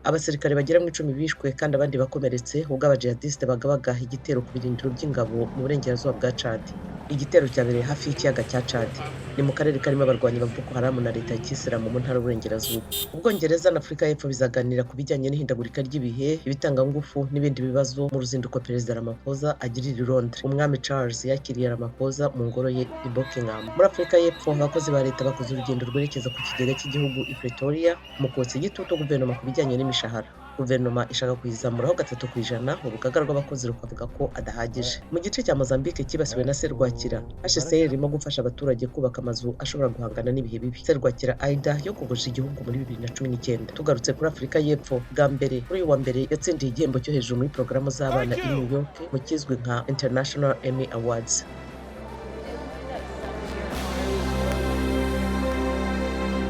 abasirikare bagera mw'icumi bishwe kandi abandi bakomeretse ubwo abajihadist bagabaga igitero ku birindiro by'ingabo mu burengerazuba bwa Cadi. Igitero cyabereye hafi y'ikiyaga cya Cadi, ni mu karere karimo abarwanyi ba Boko Haram na leta ya cy'Isilamu mu ntara y'uburengerazuba. Ubwongereza na Afurika y'Epfo bizaganira ku bijyanye n'ihindagurika ry'ibihe, ibitangangufu n'ibindi bibazo mu ruzinduko Perezida Ramaphosa agirira i Londres. Umwami Charles yakiriye Ramaphosa mu ngoro ye i Buckingham. Muri Afurika y'Epfo abakozi ba leta bakoze urugendo rwerekeza ku kigega cy'igihugu i Pretoria mu kotsa igitutu guverinoma ku bijyanye n'imishahara. Guverinoma ishaka kuyizamuraho 3% urugaga rw'abakozi rukavuga ko adahagije. Mu gice cya Mozambique kibasiwe na serwakira, HCR irimo gufasha abaturage kubaka amazu ashobora guhangana n'ibihe bibi. Serwakira Aida yo kugusha igihugu muri 2019. Tugarutse kuri Afurika y'Epfo, bwa mbere kuri uyu wa mbere yatsindiye igihembo cyo hejuru muri porogaramu z'abana i New York mu kizwi nka International Emmy Awards.